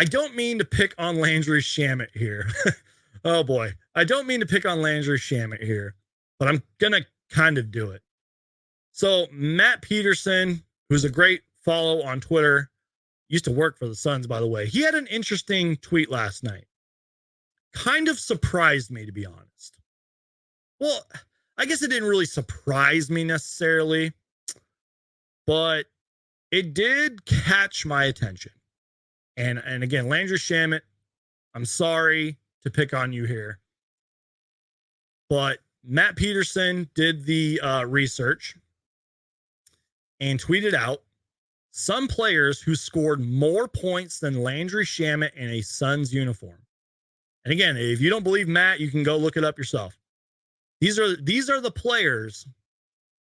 I don't mean to pick on Landry Shamet here. Oh boy. I don't mean to pick on Landry Shamet here, but I'm going to kind of do it. So Matt Peterson, who's a great follow on Twitter, used to work for the Suns, by the way. He had an interesting tweet last night. Kind of surprised me, to be honest. Well, I guess it didn't really surprise me necessarily, but it did catch my attention. And again, Landry Shamet, I'm sorry to pick on you here, but Matt Peterson did the research and tweeted out some players who scored more points than Landry Shamet in a Suns uniform. And again, if you don't believe Matt, you can go look it up yourself. These are the players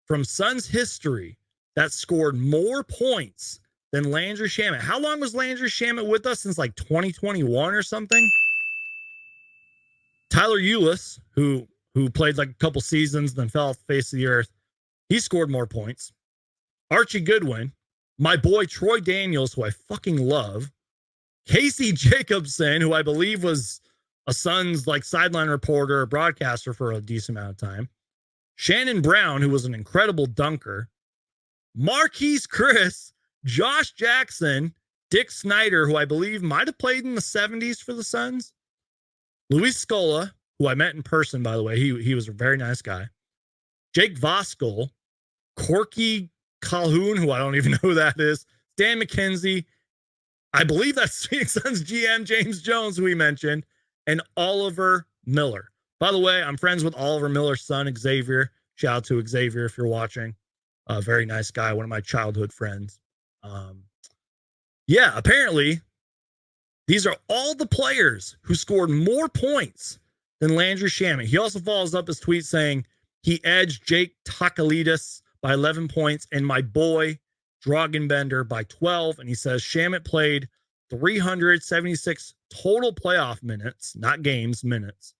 from Suns history that scored more points than Landry Shamet. How long was Landry Shamet with us? Since like 2021 or something? Tyler Ulis, who played like a couple seasons, then fell off the face of the earth, he scored more points. Archie Goodwin, my boy Troy Daniels, who I fucking love, Casey Jacobson, who I believe was a Suns like sideline reporter or broadcaster for a decent amount of time, Shannon Brown, who was an incredible dunker, Marquise Chris, Josh Jackson, Dick Snyder, who I believe might have played in the 70s for the Suns, Luis Scola, who I met in person, by the way. He was a very nice guy. Jake Voskuhl, Corky Calhoun, who I don't even know who that is, Stan McKenzie, I believe that's Phoenix Suns GM James Jones, who we mentioned, and Oliver Miller. By the way, I'm friends with Oliver Miller's son, Xavier. Shout out to Xavier if you're watching. A very nice guy, one of my childhood friends. Yeah, apparently, these are all the players who scored more points than Landry Shamet. He also follows up his tweet saying he edged Jake Takalidis by 11 points and my boy Dragenbender by 12. And he says Shamet played 376 total playoff minutes, not games, minutes.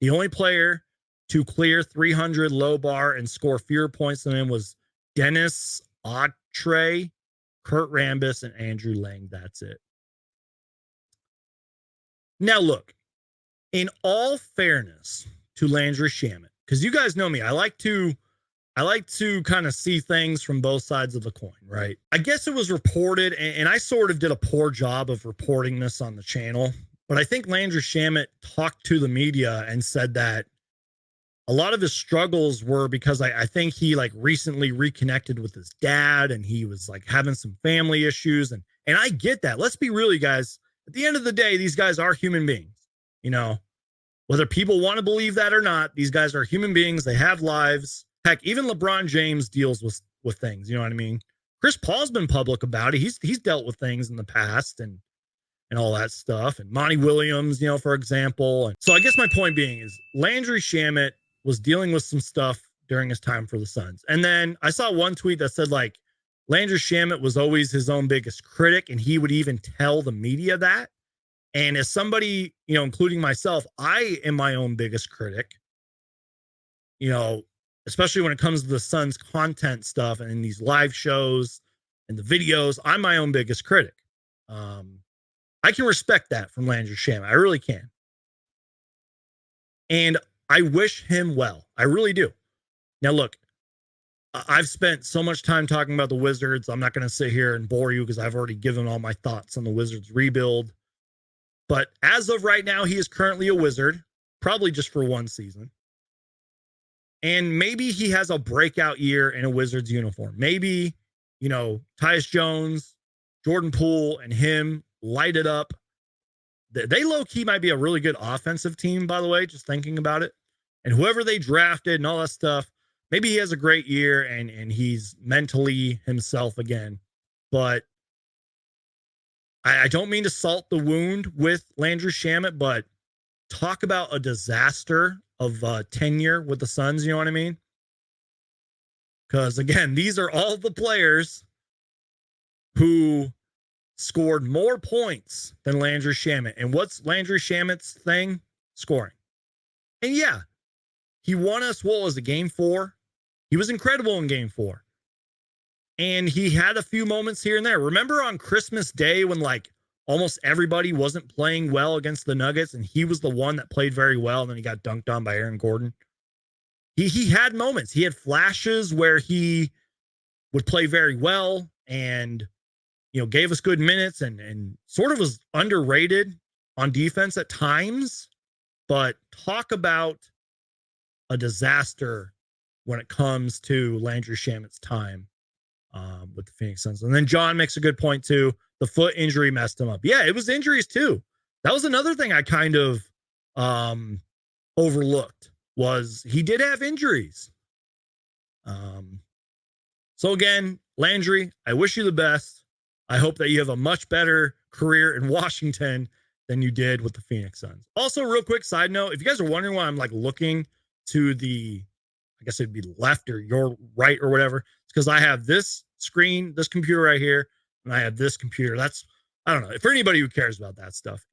The only player to clear 300 low bar and score fewer points than him was Dennis Autry, Kurt Rambis, and Andrew Lang. That's it. Now, look, in all fairness to Landry Shamet, because you guys know me, I like to kind of see things from both sides of the coin, right? I guess it was reported, and I sort of did a poor job of reporting this on the channel, but I think Landry Shamet talked to the media and said that a lot of his struggles were because I think he like recently reconnected with his dad and he was like having some family issues. And I get that. Let's be real, you guys. At the end of the day, these guys are human beings. You know, whether people want to believe that or not, these guys are human beings. They have lives. Heck, even LeBron James deals with things. You know what I mean? Chris Paul's been public about it. He's dealt with things in the past and all that stuff. And Monty Williams, you know, for example. And so I guess my point being is Landry Shamet was dealing with some stuff during his time for the Suns. And then I saw one tweet that said like Landry Shamet was always his own biggest critic and he would even tell the media that. And as somebody, you know, including myself, I am my own biggest critic, you know, especially when it comes to the Suns content stuff and in these live shows and the videos, I'm my own biggest critic. I can respect that from Landry Shamet. I really can. And I wish him well. I really do. Now, look, I've spent so much time talking about the Wizards. I'm not going to sit here and bore you because I've already given all my thoughts on the Wizards rebuild. But as of right now, he is currently a Wizard, probably just for one season. And maybe he has a breakout year in a Wizards uniform. Maybe, you know, Tyus Jones, Jordan Poole, and him light it up. They low-key might be a really good offensive team, by the way, just thinking about it. And whoever they drafted and all that stuff, maybe he has a great year and he's mentally himself again. But I don't mean to salt the wound with Landry Shamet, but talk about a disaster of tenure with the Suns, you know what I mean? Because, again, these are all the players who scored more points than Landry Shamet. And what's Landry Shamet's thing? Scoring. And yeah, he won us, what was it, game 4? He was incredible in game 4. And he had a few moments here and there. Remember on Christmas Day when like almost everybody wasn't playing well against the Nuggets, and he was the one that played very well, and then he got dunked on by Aaron Gordon. He had moments. He had flashes where he would play very well and gave us good minutes and sort of was underrated on defense at times. But talk about a disaster when it comes to Landry Shamet's time with the Phoenix Suns. And then John makes a good point too. The foot injury messed him up. Yeah, it was injuries too. That was another thing I kind of overlooked, was he did have injuries. So again, Landry, I wish you the best. I hope that you have a much better career in Washington than you did with the Phoenix Suns. Also, real quick side note, if you guys are wondering why I'm like looking to the, I guess it'd be left or your right or whatever, it's because I have this screen, this computer right here, and I have this computer. That's, I don't know, for anybody who cares about that stuff.